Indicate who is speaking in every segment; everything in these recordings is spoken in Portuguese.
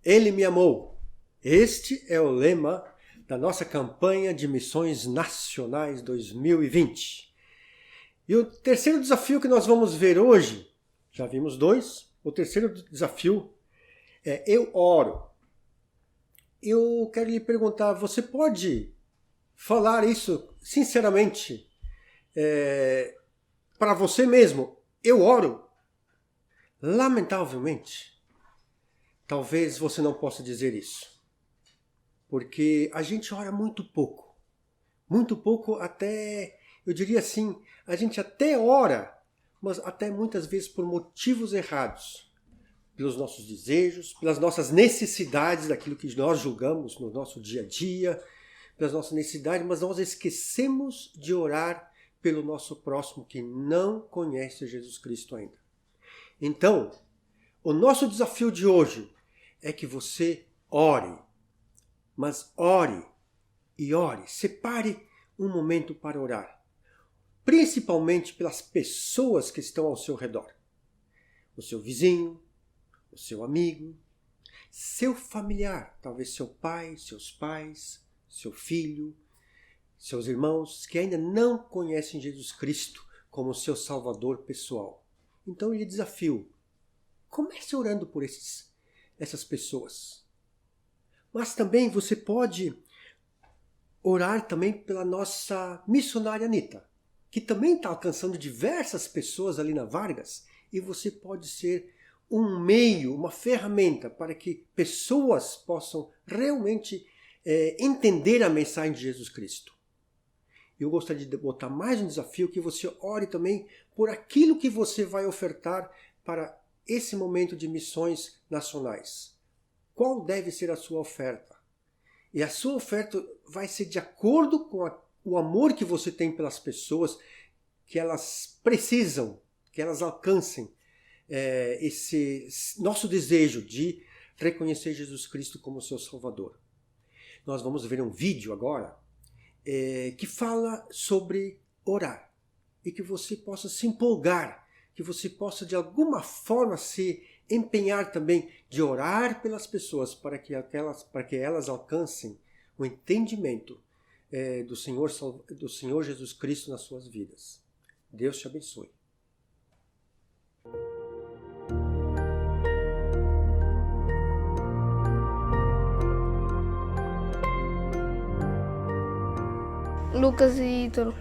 Speaker 1: Ele me amou. Este é o lema da nossa campanha de missões nacionais 2020. E o terceiro desafio que nós vamos ver hoje, já vimos dois, o terceiro desafio é eu oro. Eu quero lhe perguntar, você pode falar isso sinceramente para você mesmo? Eu oro. Lamentavelmente, talvez você não possa dizer isso. Porque a gente ora muito pouco. Muito pouco até, eu diria assim, a gente até ora, mas até muitas vezes por motivos errados. Pelos nossos desejos, pelas nossas necessidades, daquilo que nós julgamos no nosso dia a dia, pelas nossas necessidades, mas nós esquecemos de orar pelo nosso próximo que não conhece Jesus Cristo ainda. Então, o nosso desafio de hoje é que você ore, mas ore e ore, separe um momento para orar, principalmente pelas pessoas que estão ao seu redor, o seu vizinho, o seu amigo, seu familiar, talvez seu pai, seus pais, seu filho, seus irmãos que ainda não conhecem Jesus Cristo como seu Salvador pessoal. Então eu lhe desafio, comece orando por essas pessoas. Mas também você pode orar também pela nossa missionária Anita, que também está alcançando diversas pessoas ali na Vargas, e você pode ser um meio, uma ferramenta para que pessoas possam realmente entender a mensagem de Jesus Cristo. Eu gostaria de botar mais um desafio, que você ore também por aquilo que você vai ofertar para esse momento de missões nacionais. Qual deve ser a sua oferta? E a sua oferta vai ser de acordo com o amor que você tem pelas pessoas, que elas precisam, que elas alcancem esse nosso desejo de reconhecer Jesus Cristo como seu Salvador. Nós vamos ver um vídeo agora que fala sobre orar e que você possa se empolgar, que você possa de alguma forma se empenhar também de orar pelas pessoas para que elas alcancem o entendimento do Senhor Jesus Cristo nas suas vidas. Deus te abençoe.
Speaker 2: Lucas e Ítalo,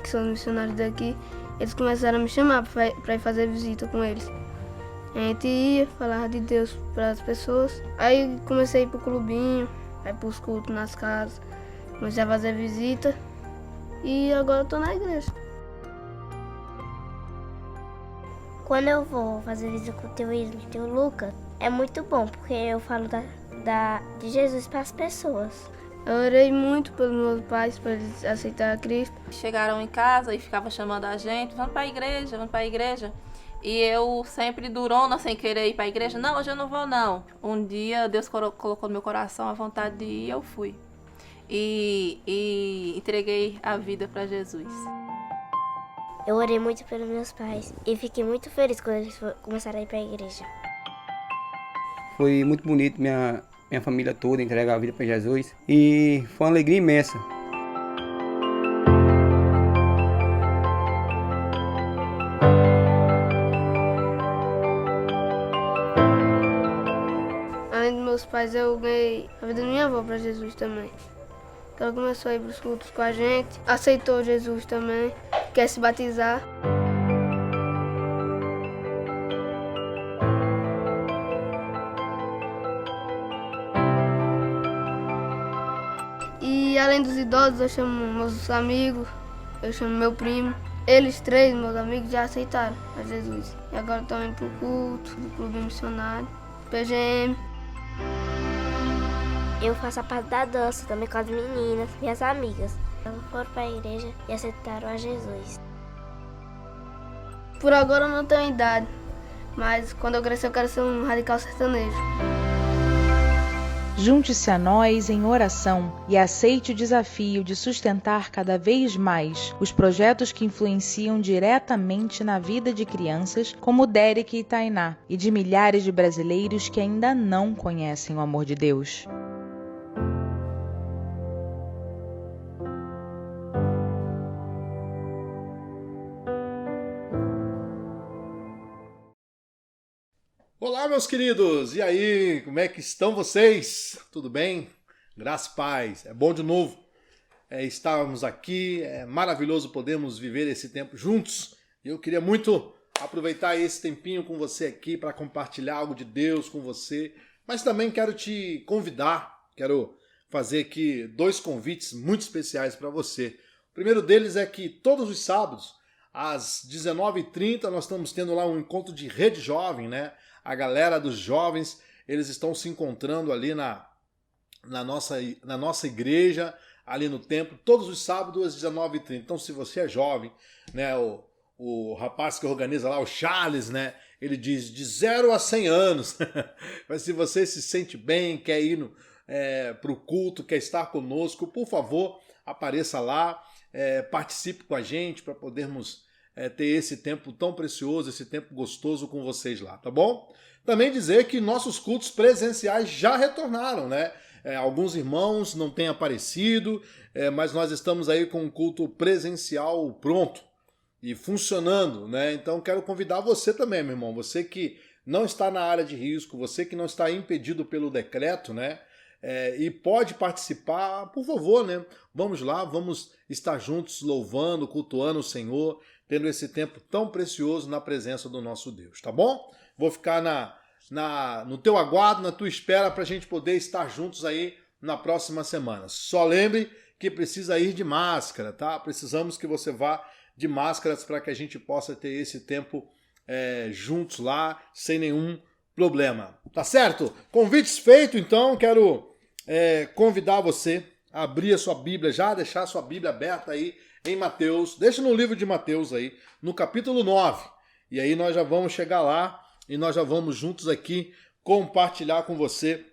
Speaker 2: que são missionários daqui, eles começaram a me chamar para ir fazer visita com eles. A gente ia, falava de Deus para as pessoas. Aí comecei a ir pro clubinho, aí pros cultos nas casas, comecei a fazer visita e agora eu tô na igreja.
Speaker 3: Quando eu vou fazer visita com o teu Isma e o teu Lucas, é muito bom, porque eu falo de Jesus para as pessoas.
Speaker 2: Eu orei muito pelos meus pais para eles aceitarem a Cristo.
Speaker 4: Chegaram em casa e ficavam chamando a gente, vamos para a igreja. E eu sempre durona, sem querer ir para a igreja. Não, hoje eu não vou não. Um dia Deus colocou no meu coração a vontade de ir e eu fui. E entreguei a vida para Jesus.
Speaker 3: Eu orei muito pelos meus pais e fiquei muito feliz quando eles começaram a ir para a igreja.
Speaker 5: Foi muito bonito minha família toda entregar a vida para Jesus e foi uma alegria imensa.
Speaker 2: Além dos meus pais, eu ganhei a vida da minha avó para Jesus também. Ela começou a ir para os cultos com a gente, aceitou Jesus também, quer se batizar. E além dos idosos, eu chamo meus amigos, eu chamo meu primo. Eles três, meus amigos, já aceitaram a Jesus. E agora estão indo pro culto, do clube missionário, PGM.
Speaker 3: Eu faço a parte da dança também com as meninas, minhas amigas. Elas foram para a igreja e aceitaram a Jesus.
Speaker 2: Por agora eu não tenho idade, mas quando eu crescer eu quero ser um radical sertanejo.
Speaker 6: Junte-se a nós em oração e aceite o desafio de sustentar cada vez mais os projetos que influenciam diretamente na vida de crianças como Derek e Tainá e de milhares de brasileiros que ainda não conhecem o amor de Deus.
Speaker 7: Olá, meus queridos! E aí, como é que estão vocês? Tudo bem? Graça e paz. É bom de novo estarmos aqui. É maravilhoso podermos viver esse tempo juntos. Eu queria muito aproveitar esse tempinho com você aqui para compartilhar algo de Deus com você. Mas também quero te convidar, quero fazer aqui 2 convites muito especiais para você. O primeiro deles é que todos os sábados, às 19h30, nós estamos tendo lá um encontro de rede jovem, né? A galera dos jovens, eles estão se encontrando ali na nossa igreja, ali no templo, todos os sábados às 19h30. Então, se você é jovem, né, o rapaz que organiza lá, o Charles, né, ele diz de 0 a 100 anos. Mas se você se sente bem, quer ir para o culto, quer estar conosco, por favor, apareça lá, participe com a gente para podermos ter esse tempo tão precioso, esse tempo gostoso com vocês lá, tá bom? Também dizer que nossos cultos presenciais já retornaram, né? Alguns irmãos não têm aparecido, mas nós estamos aí com um culto presencial pronto e funcionando, né? Então quero convidar você também, meu irmão, você que não está na área de risco, você que não está impedido pelo decreto, né? E pode participar, por favor, né? Vamos lá, vamos estar juntos louvando, cultuando o Senhor, tendo esse tempo tão precioso na presença do nosso Deus, tá bom? Vou ficar no teu aguardo, na tua espera, para a gente poder estar juntos aí na próxima semana. Só lembre que precisa ir de máscara, tá? Precisamos que você vá de máscaras para que a gente possa ter esse tempo juntos lá, sem nenhum problema. Tá certo? Convites feitos, então, quero convidar você a abrir a sua Bíblia, já deixar a sua Bíblia aberta aí em Mateus, deixa no livro de Mateus aí, no capítulo 9. E aí nós já vamos chegar lá e nós já vamos juntos aqui compartilhar com você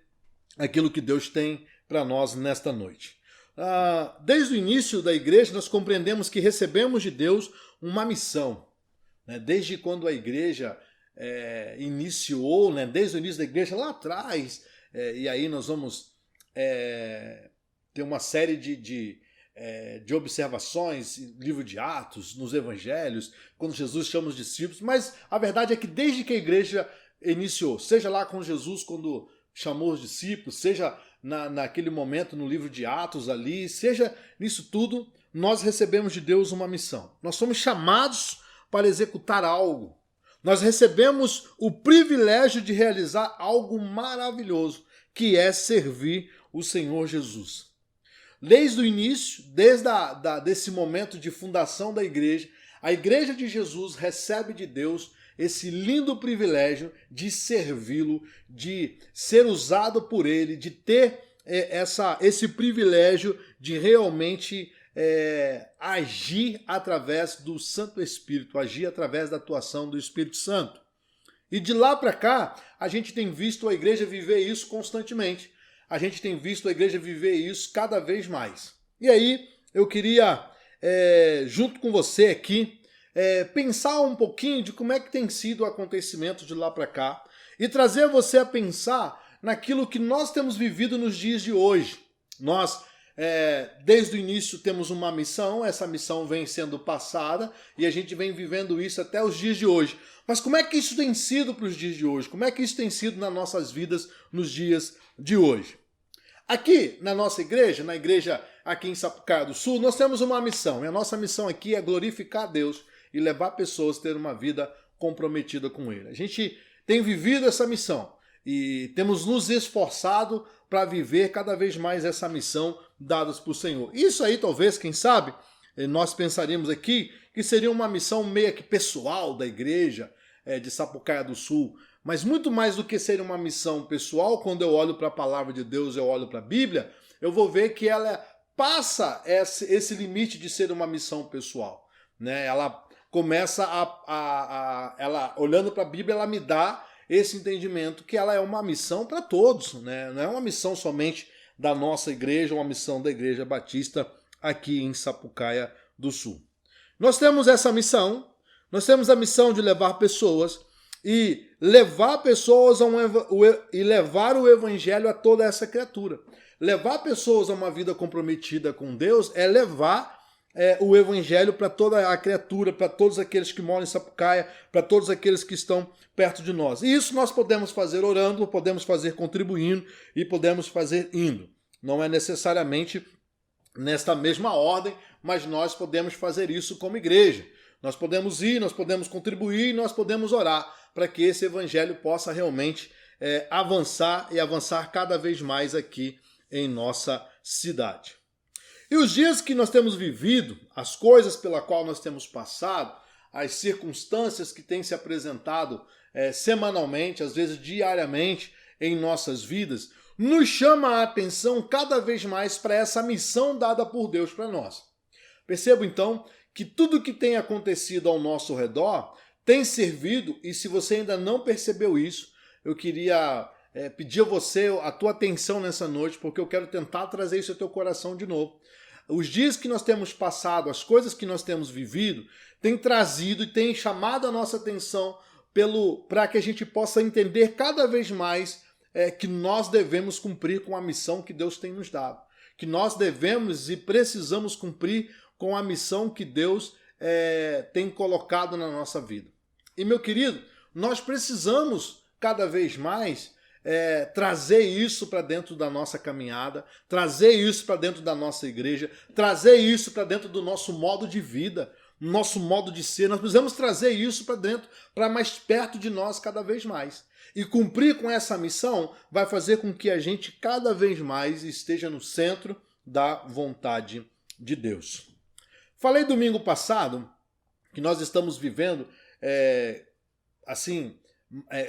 Speaker 7: aquilo que Deus tem para nós nesta noite. Desde o início da igreja nós compreendemos que recebemos de Deus uma missão. Né? Desde quando a igreja iniciou, né? Desde o início da igreja lá atrás, e aí nós vamos ter uma série de observações no livro de Atos, nos evangelhos, quando Jesus chama os discípulos, mas a verdade é que desde que a igreja iniciou, seja lá com Jesus quando chamou os discípulos, seja naquele momento no livro de Atos ali, seja nisso tudo, nós recebemos de Deus uma missão. Nós somos chamados para executar algo. Nós recebemos o privilégio de realizar algo maravilhoso, que é servir o Senhor Jesus. Desde o início, desse momento de fundação da igreja, a igreja de Jesus recebe de Deus esse lindo privilégio de servi-lo, de ser usado por ele, de ter esse privilégio de realmente agir através do Santo Espírito, agir através da atuação do Espírito Santo. E de lá para cá, a gente tem visto a igreja viver isso constantemente. A gente tem visto a igreja viver isso cada vez mais. E aí, eu queria, junto com você aqui, pensar um pouquinho de como é que tem sido o acontecimento de lá para cá e trazer você a pensar naquilo que nós temos vivido nos dias de hoje. Nós, desde o início, temos uma missão, essa missão vem sendo passada e a gente vem vivendo isso até os dias de hoje. Mas como é que isso tem sido para os dias de hoje? Como é que isso tem sido nas nossas vidas nos dias de hoje? Aqui na nossa igreja, na igreja aqui em Sapucaia do Sul, nós temos uma missão. E a nossa missão aqui é glorificar a Deus e levar pessoas a ter uma vida comprometida com Ele. A gente tem vivido essa missão e temos nos esforçado para viver cada vez mais essa missão dada por Senhor. Isso aí, talvez, quem sabe, nós pensaríamos aqui que seria uma missão meio que pessoal da igreja de Sapucaia do Sul. Mas muito mais do que ser uma missão pessoal, quando eu olho para a palavra de Deus, eu olho para a Bíblia, eu vou ver que ela passa esse limite de ser uma missão pessoal. Né? Ela começa ela olhando para a Bíblia, ela me dá esse entendimento que ela é uma missão para todos, né? Não é uma missão somente da nossa igreja, uma missão da Igreja Batista aqui em Sapucaia do Sul. Nós temos essa missão, nós temos a missão de levar pessoas e levar pessoas e levar o evangelho a toda essa criatura. Levar pessoas a uma vida comprometida com Deus é levar o evangelho para toda a criatura, para todos aqueles que moram em Sapucaia, para todos aqueles que estão perto de nós. E isso nós podemos fazer orando, podemos fazer contribuindo e podemos fazer indo. Não é necessariamente nesta mesma ordem, mas nós podemos fazer isso como igreja. Nós podemos ir, nós podemos contribuir, nós podemos orar para que esse evangelho possa realmente avançar e avançar cada vez mais aqui em nossa cidade. E os dias que nós temos vivido, as coisas pela qual nós temos passado, as circunstâncias que têm se apresentado semanalmente, às vezes diariamente em nossas vidas, nos chama a atenção cada vez mais para essa missão dada por Deus para nós. Percebo então que tudo que tem acontecido ao nosso redor tem servido, e se você ainda não percebeu isso, eu queria pedir a você a tua atenção nessa noite, porque eu quero tentar trazer isso ao teu coração de novo. Os dias que nós temos passado, as coisas que nós temos vivido, têm trazido e têm chamado a nossa atenção para que a gente possa entender cada vez mais que nós devemos cumprir com a missão que Deus tem nos dado. Que nós devemos e precisamos cumprir com a missão que Deus tem colocado na nossa vida. E, meu querido, nós precisamos cada vez mais trazer isso para dentro da nossa caminhada, trazer isso para dentro da nossa igreja, trazer isso para dentro do nosso modo de vida, nosso modo de ser. Nós precisamos trazer isso para dentro, para mais perto de nós cada vez mais. E cumprir com essa missão vai fazer com que a gente cada vez mais esteja no centro da vontade de Deus. Falei domingo passado que nós estamos vivendo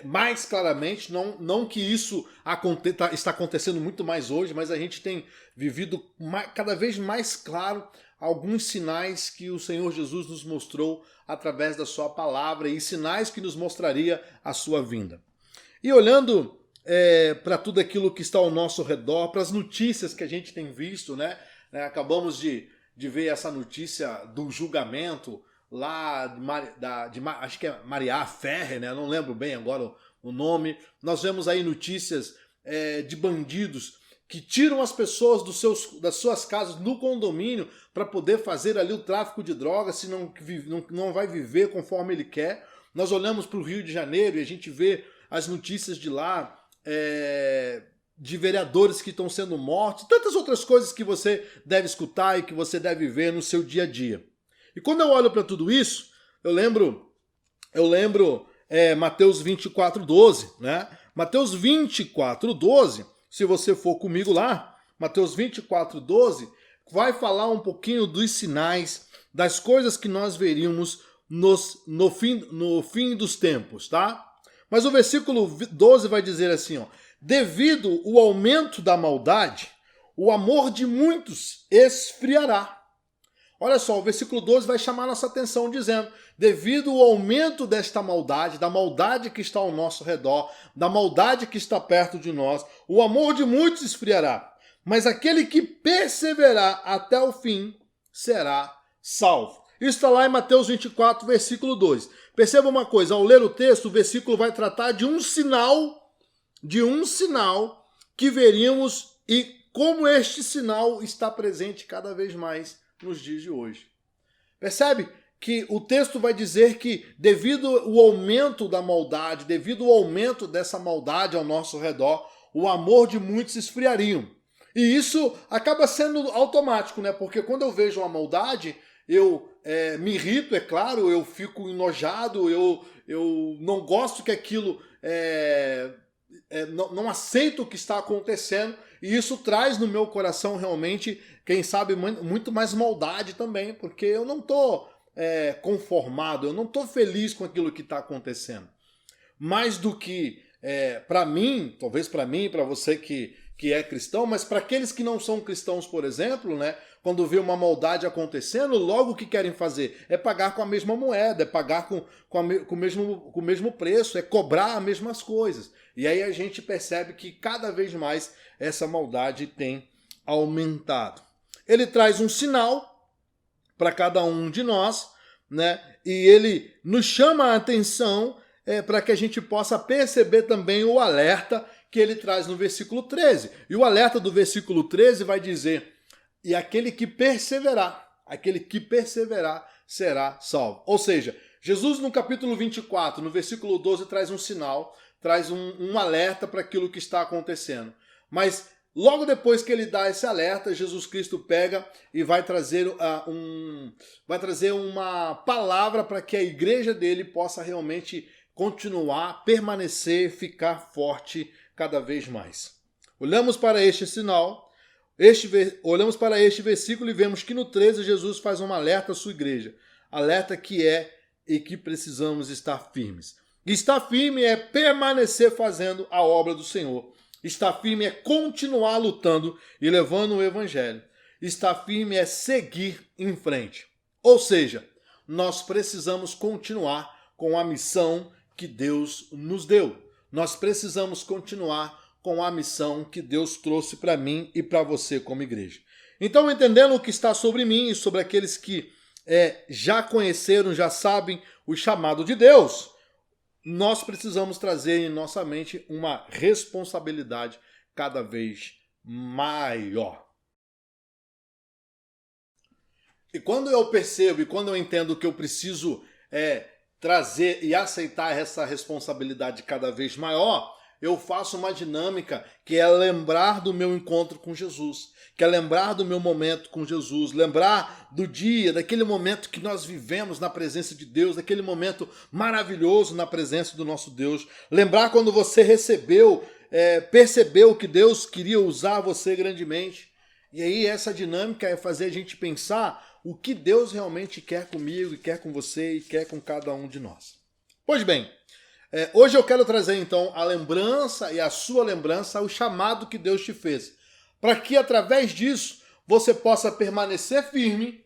Speaker 7: mais claramente, não que isso está acontecendo muito mais hoje, mas a gente tem vivido cada vez mais claro alguns sinais que o Senhor Jesus nos mostrou através da sua palavra e sinais que nos mostraria a sua vinda. E olhando para tudo aquilo que está ao nosso redor, para as notícias que a gente tem visto, né? Acabamos de ver essa notícia do julgamento lá acho que é Mariá Ferrer, né? Não lembro bem agora o nome. Nós vemos aí notícias de bandidos que tiram as pessoas das suas casas no condomínio para poder fazer ali o tráfico de drogas, se não vai viver conforme ele quer. Nós olhamos para o Rio de Janeiro e a gente vê as notícias de lá, de vereadores que estão sendo mortos, tantas outras coisas que você deve escutar e que você deve ver no seu dia a dia. E quando eu olho para tudo isso, eu lembro Mateus 24:12, né? Mateus 24:12, se você for comigo lá, Mateus 24:12, vai falar um pouquinho dos sinais, das coisas que nós veríamos no fim dos tempos, tá? Mas o versículo 12 vai dizer assim, ó: devido ao aumento da maldade, o amor de muitos esfriará. Olha só, o versículo 12 vai chamar nossa atenção dizendo: devido ao aumento desta maldade, da maldade que está ao nosso redor, da maldade que está perto de nós, o amor de muitos esfriará. Mas aquele que perseverar até o fim será salvo. Isso está lá em Mateus 24, versículo 2. Perceba uma coisa, ao ler o texto, o versículo vai tratar de um sinal que veríamos e como este sinal está presente cada vez mais nos dias de hoje. Percebe que o texto vai dizer que devido ao aumento da maldade, devido ao aumento dessa maldade ao nosso redor, o amor de muitos esfriariam. E isso acaba sendo automático, né? Porque quando eu vejo uma maldade, eu me irrito, é claro, eu fico enojado, eu não gosto que aquilo, não aceito o que está acontecendo, e isso traz no meu coração realmente, quem sabe, muito mais maldade também, porque eu não estou conformado, eu não estou feliz com aquilo que está acontecendo. Mais do que para mim, talvez para mim, para você que é cristão, mas para aqueles que não são cristãos, por exemplo, né, quando vê uma maldade acontecendo, logo o que querem fazer? É pagar com a mesma moeda, é pagar com o mesmo preço, é cobrar as mesmas coisas. E aí a gente percebe que cada vez mais essa maldade tem aumentado. Ele traz um sinal para cada um de nós, né? E ele nos chama a atenção para que a gente possa perceber também o alerta que ele traz no versículo 13. E o alerta do versículo 13 vai dizer: e aquele que perseverar será salvo. Ou seja, Jesus no capítulo 24, no versículo 12, traz um sinal, traz um alerta para aquilo que está acontecendo. Mas logo depois que ele dá esse alerta, Jesus Cristo pega e vai trazer uma palavra para que a igreja dele possa realmente continuar, permanecer, ficar forte cada vez mais. Olhamos para este sinal, olhamos para este versículo e vemos que no 13 Jesus faz um alerta à sua igreja. Alerta que é e que precisamos estar firmes. Estar firme é permanecer fazendo a obra do Senhor. Estar firme é continuar lutando e levando o evangelho. Estar firme é seguir em frente. Ou seja, nós precisamos continuar com a missão que Deus nos deu. Nós precisamos continuar com a missão que Deus trouxe para mim e para você como igreja. Então, entendendo o que está sobre mim e sobre aqueles que já conheceram, já sabem o chamado de Deus, nós precisamos trazer em nossa mente uma responsabilidade cada vez maior. E quando eu percebo e quando eu entendo que eu preciso trazer e aceitar essa responsabilidade cada vez maior, eu faço uma dinâmica que é lembrar do meu encontro com Jesus, que é lembrar do meu momento com Jesus, lembrar do dia, daquele momento que nós vivemos na presença de Deus, daquele momento maravilhoso na presença do nosso Deus, lembrar quando você percebeu que Deus queria usar você grandemente. E aí essa dinâmica é fazer a gente pensar o que Deus realmente quer comigo, e quer com você, e quer com cada um de nós. Pois bem, hoje eu quero trazer então a lembrança e a sua lembrança, o chamado que Deus te fez, para que através disso você possa permanecer firme,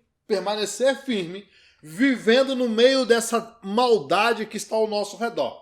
Speaker 7: vivendo no meio dessa maldade que está ao nosso redor.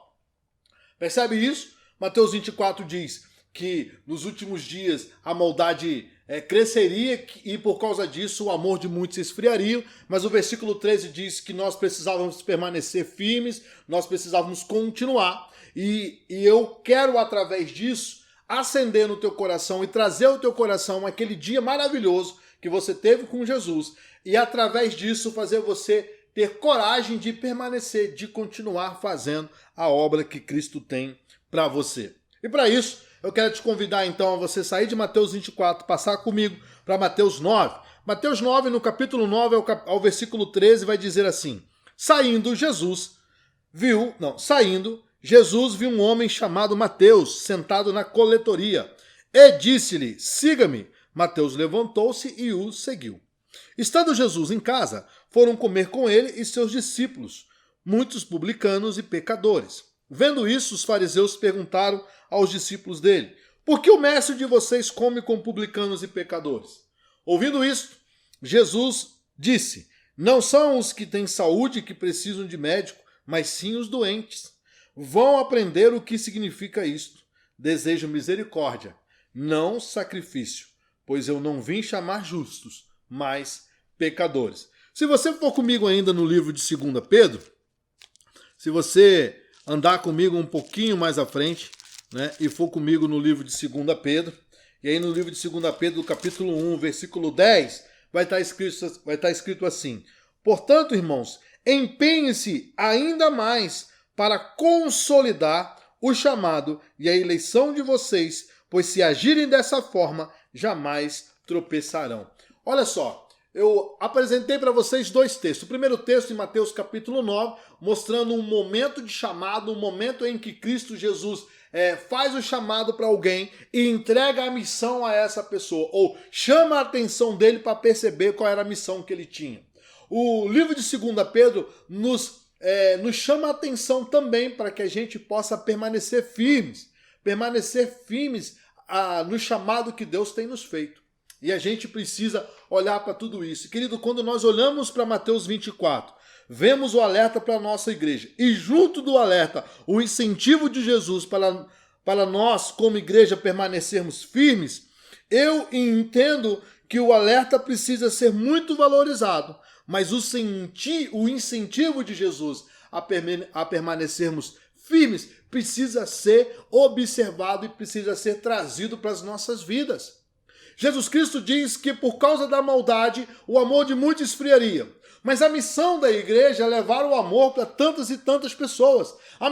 Speaker 7: Percebe isso? Mateus 24 diz que nos últimos dias a maldade cresceria e por causa disso o amor de muitos se esfriaria, mas o versículo 13 diz que nós precisávamos permanecer firmes, nós precisávamos continuar, e eu quero através disso acender no teu coração e trazer ao teu coração aquele dia maravilhoso que você teve com Jesus, e através disso fazer você ter coragem de permanecer, de continuar fazendo a obra que Cristo tem para você. E para isso, eu quero te convidar então a você sair de Mateus 24, passar comigo para Mateus 9. Mateus 9, no capítulo 9, ao versículo 13, vai dizer assim: Saindo, Jesus viu um homem chamado Mateus, sentado na coletoria, e disse-lhe: Siga-me. Mateus levantou-se e o seguiu. Estando Jesus em casa, foram comer com ele e seus discípulos, muitos publicanos e pecadores. Vendo isso, os fariseus perguntaram aos discípulos dele: Por que o mestre de vocês come com publicanos e pecadores? Ouvindo isso, Jesus disse: Não são os que têm saúde que precisam de médico, mas sim os doentes. Vão aprender o que significa isto. Desejo misericórdia, não sacrifício, pois eu não vim chamar justos, mas pecadores. Se você for comigo ainda no livro de 2 Pedro, se você andar comigo um pouquinho mais à frente, né, e for comigo no livro de 2 Pedro, e aí no livro de 2 Pedro, capítulo 1, versículo 10, vai estar escrito assim: Portanto, irmãos, empenhem-se ainda mais para consolidar o chamado e a eleição de vocês, pois se agirem dessa forma, jamais tropeçarão. Olha só, eu apresentei para vocês dois textos. O primeiro texto em Mateus capítulo 9, mostrando um momento de chamado, um momento em que Cristo Jesus faz o chamado para alguém e entrega a missão a essa pessoa, ou chama a atenção dele para perceber qual era a missão que ele tinha. O livro de 2 Pedro nos chama a atenção também para que a gente possa permanecer firmes no chamado que Deus tem nos feito. E a gente precisa olhar para tudo isso. Querido, quando nós olhamos para Mateus 24, vemos o alerta para a nossa igreja. E junto do alerta, o incentivo de Jesus para nós, como igreja, permanecermos firmes, eu entendo que o alerta precisa ser muito valorizado. Mas o incentivo de Jesus a permanecermos firmes precisa ser observado e precisa ser trazido para as nossas vidas. Jesus Cristo diz que por causa da maldade o amor de muitos esfriaria. Mas a missão da igreja é levar o amor para tantas e tantas pessoas. A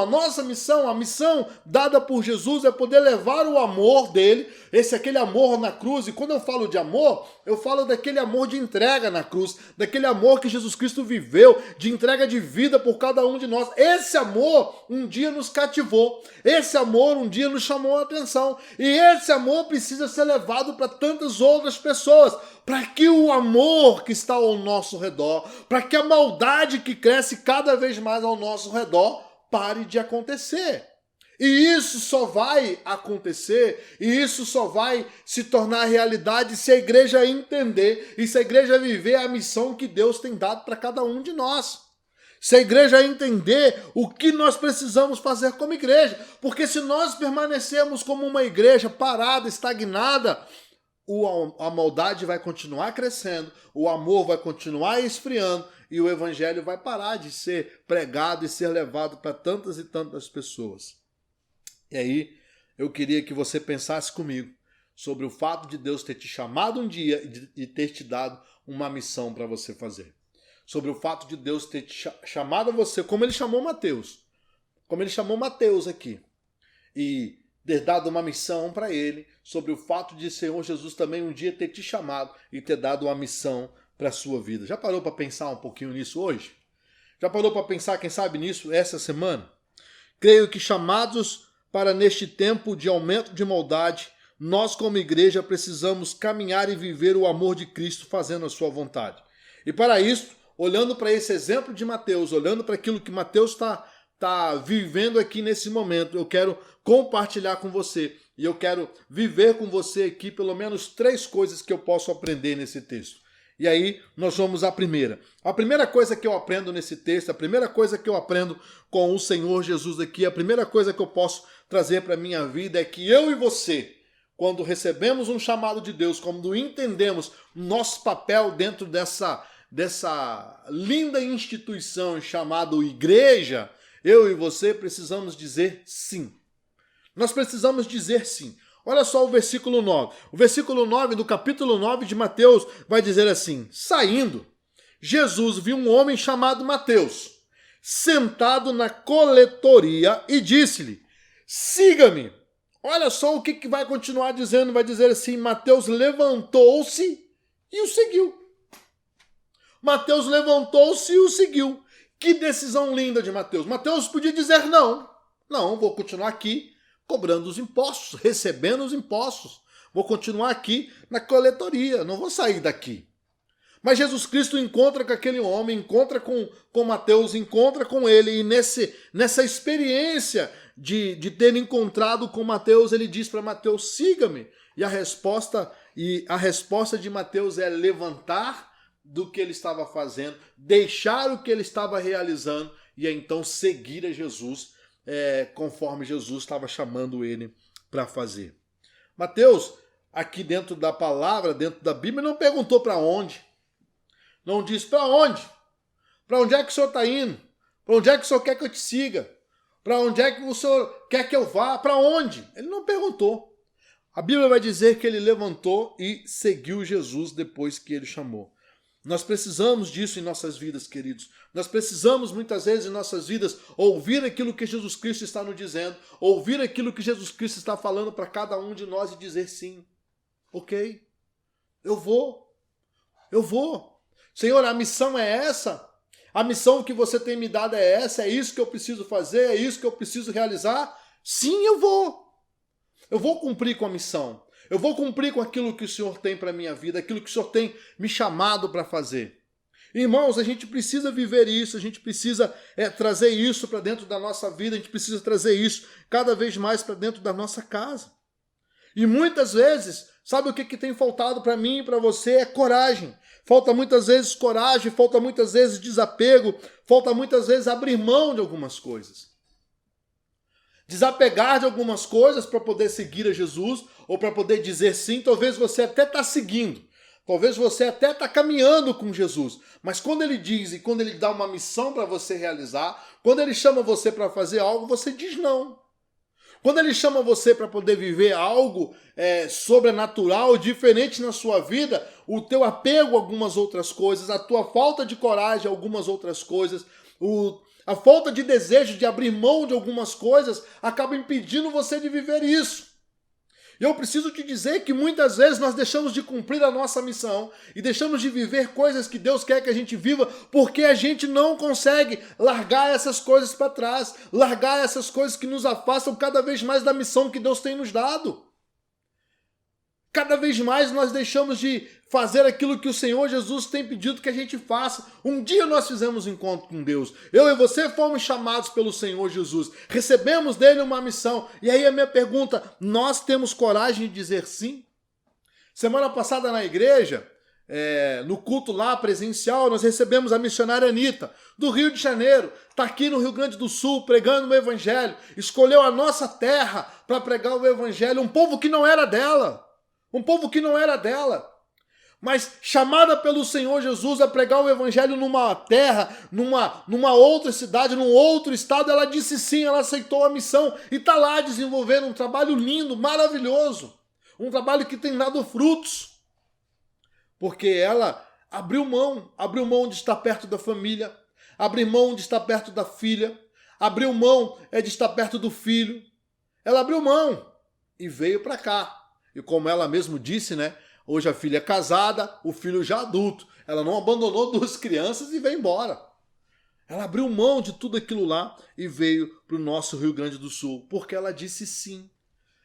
Speaker 7: nossa missão, a missão dada por Jesus é poder levar o amor dele, aquele amor na cruz. E quando eu falo de amor, eu falo daquele amor de entrega na cruz, daquele amor que Jesus Cristo viveu, de entrega de vida por cada um de nós. Esse amor um dia nos cativou, esse amor um dia nos chamou a atenção. E esse amor precisa ser levado para tantas outras pessoas, para que o amor que está ao nosso redor, para que a maldade que cresce cada vez mais ao nosso redor pare de acontecer. E isso só vai acontecer, e isso só vai se tornar realidade se a igreja entender e se a igreja viver a missão que Deus tem dado para cada um de nós. Se a igreja entender o que nós precisamos fazer como igreja. Porque se nós permanecermos como uma igreja parada, estagnada, a maldade vai continuar crescendo, o amor vai continuar esfriando e o evangelho vai parar de ser pregado e ser levado para tantas e tantas pessoas. E aí, eu queria que você pensasse comigo sobre o fato de Deus ter te chamado um dia e ter te dado uma missão para você fazer. Sobre o fato de Deus ter te chamado a você, como ele chamou Mateus. Como ele chamou Mateus aqui. E ter dado uma missão para ele, sobre o fato de Senhor Jesus também um dia ter te chamado e ter dado uma missão para a sua vida. Já parou para pensar um pouquinho nisso hoje? Já parou para pensar, quem sabe, nisso essa semana? Creio que chamados para neste tempo de aumento de maldade, nós como igreja precisamos caminhar e viver o amor de Cristo fazendo a sua vontade. E para isso, olhando para esse exemplo de Mateus, olhando para aquilo que Mateus está vivendo aqui nesse momento, eu quero compartilhar com você e eu quero viver com você aqui pelo menos 3 coisas que eu posso aprender nesse texto. E aí nós vamos à primeira. A primeira coisa que eu aprendo nesse texto, a primeira coisa que eu aprendo com o Senhor Jesus aqui, a primeira coisa que eu posso trazer para a minha vida é que eu e você, quando recebemos um chamado de Deus, quando entendemos nosso papel dentro dessa linda instituição chamada igreja, eu e você precisamos dizer sim. Nós precisamos dizer sim. Olha só o versículo 9. O versículo 9 do capítulo 9 de Mateus vai dizer assim: saindo, Jesus viu um homem chamado Mateus, sentado na coletoria e disse-lhe: siga-me. Olha só o que vai continuar dizendo. Vai dizer assim: Mateus levantou-se e o seguiu. Mateus levantou-se e o seguiu. Que decisão linda de Mateus. Mateus podia dizer não. Não, vou continuar aqui cobrando os impostos, recebendo os impostos. Vou continuar aqui na coletoria, não vou sair daqui. Mas Jesus Cristo encontra com aquele homem, encontra com Mateus, encontra com ele, e nessa experiência de ter encontrado com Mateus, ele diz para Mateus: siga-me. E a resposta de Mateus é levantar do que ele estava fazendo, deixar o que ele estava realizando e então seguir a Jesus, conforme Jesus estava chamando ele para fazer. Mateus, aqui dentro da palavra, dentro da Bíblia, não perguntou para onde. Não disse para onde. Para onde é que o senhor está indo? Para onde é que o senhor quer que eu te siga? Para onde é que o senhor quer que eu vá? Para onde? Ele não perguntou. A Bíblia vai dizer que ele levantou e seguiu Jesus depois que ele chamou. Nós precisamos disso em nossas vidas, queridos. Nós precisamos, muitas vezes, em nossas vidas, ouvir aquilo que Jesus Cristo está nos dizendo, ouvir aquilo que Jesus Cristo está falando para cada um de nós e dizer sim. Ok, eu vou. Senhor, a missão é essa? A missão que você tem me dado é essa? É isso que eu preciso fazer? É isso que eu preciso realizar? Sim, eu vou. Eu vou cumprir com a missão. Eu vou cumprir com aquilo que o Senhor tem para a minha vida, aquilo que o Senhor tem me chamado para fazer. Irmãos, a gente precisa viver isso, a gente precisa trazer isso para dentro da nossa vida, a gente precisa trazer isso cada vez mais para dentro da nossa casa. E muitas vezes, sabe o que tem faltado para mim e para você? É coragem. Falta muitas vezes coragem, falta muitas vezes desapego, falta muitas vezes abrir mão de algumas coisas. Desapegar de algumas coisas para poder seguir a Jesus ou para poder dizer sim. Talvez você até está seguindo, talvez você até está caminhando com Jesus, mas quando ele diz e quando ele dá uma missão para você realizar, quando ele chama você para fazer algo, você diz não. Quando ele chama você para poder viver algo sobrenatural, diferente na sua vida, o teu apego a algumas outras coisas, a tua falta de coragem a algumas outras coisas, a falta de desejo de abrir mão de algumas coisas acaba impedindo você de viver isso. E eu preciso te dizer que muitas vezes nós deixamos de cumprir a nossa missão e deixamos de viver coisas que Deus quer que a gente viva porque a gente não consegue largar essas coisas para trás, largar essas coisas que nos afastam cada vez mais da missão que Deus tem nos dado. Cada vez mais nós deixamos de fazer aquilo que o Senhor Jesus tem pedido que a gente faça. Um dia nós fizemos um encontro com Deus. Eu e você fomos chamados pelo Senhor Jesus. Recebemos dele uma missão. E aí a minha pergunta, nós temos coragem de dizer sim? Semana passada na igreja, no culto lá presencial, nós recebemos a missionária Anitta, do Rio de Janeiro. Está aqui no Rio Grande do Sul pregando o evangelho. Escolheu a nossa terra para pregar o evangelho. Um povo que não era dela. Um povo que não era dela, mas chamada pelo Senhor Jesus a pregar o evangelho numa terra, numa outra cidade, num outro estado, ela disse sim, ela aceitou a missão e está lá desenvolvendo um trabalho lindo, maravilhoso, um trabalho que tem dado frutos, porque ela abriu mão de estar perto da família, abriu mão de estar perto da filha, abriu mão de estar perto do filho, ela abriu mão e veio para cá. E como ela mesmo disse, né? Hoje a filha é casada, o filho já adulto. Ela não abandonou 2 crianças e veio embora. Ela abriu mão de tudo aquilo lá e veio para o nosso Rio Grande do Sul. Porque ela disse sim.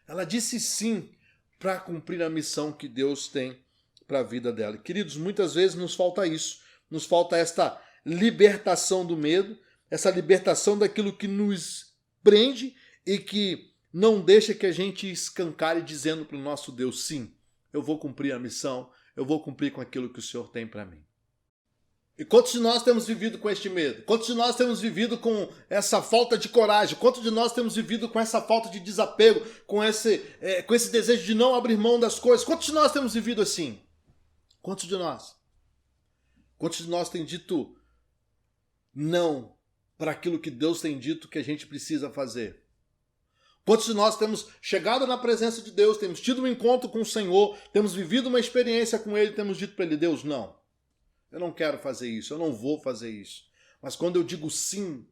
Speaker 7: Ela disse sim para cumprir a missão que Deus tem para a vida dela. Queridos, muitas vezes nos falta isso. Nos falta esta libertação do medo, essa libertação daquilo que nos prende e que não deixa que a gente escancare dizendo para o nosso Deus, sim, eu vou cumprir a missão, eu vou cumprir com aquilo que o Senhor tem para mim. E quantos de nós temos vivido com este medo? Quantos de nós temos vivido com essa falta de coragem? Quantos de nós temos vivido com essa falta de desapego, com esse desejo de não abrir mão das coisas? Quantos de nós temos vivido assim? Quantos de nós? Quantos de nós tem dito não para aquilo que Deus tem dito que a gente precisa fazer? Quantos de nós temos chegado na presença de Deus, temos tido um encontro com o Senhor, temos vivido uma experiência com Ele, temos dito para Ele, Deus, não, eu não quero fazer isso, eu não vou fazer isso. Mas quando eu digo sim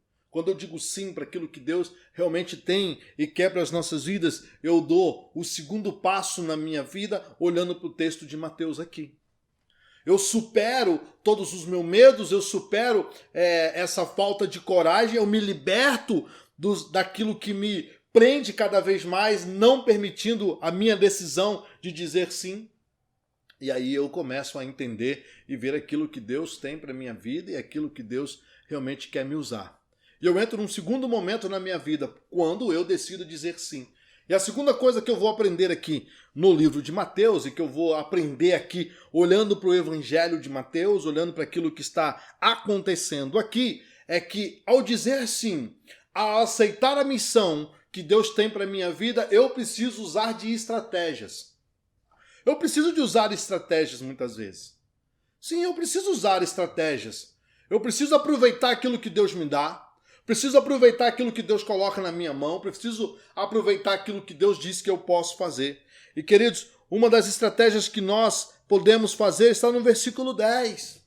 Speaker 7: para aquilo que Deus realmente tem e quer para as nossas vidas, eu dou o segundo passo na minha vida olhando para o texto de Mateus aqui. Eu supero todos os meus medos, eu supero essa falta de coragem, eu me liberto daquilo que me prende cada vez mais, não permitindo a minha decisão de dizer sim. E aí eu começo a entender e ver aquilo que Deus tem para a minha vida e aquilo que Deus realmente quer me usar. E eu entro num segundo momento na minha vida, quando eu decido dizer sim. E a segunda coisa que eu vou aprender aqui no livro de Mateus, e que eu vou aprender aqui olhando para o Evangelho de Mateus, olhando para aquilo que está acontecendo aqui, é que ao dizer sim, ao aceitar a missão que Deus tem para a minha vida, eu preciso usar de estratégias. Eu preciso de usar estratégias muitas vezes. Sim, eu preciso usar estratégias. Eu preciso aproveitar aquilo que Deus me dá. Preciso aproveitar aquilo que Deus coloca na minha mão. Preciso aproveitar aquilo que Deus diz que eu posso fazer. E, queridos, uma das estratégias que nós podemos fazer está no versículo 10.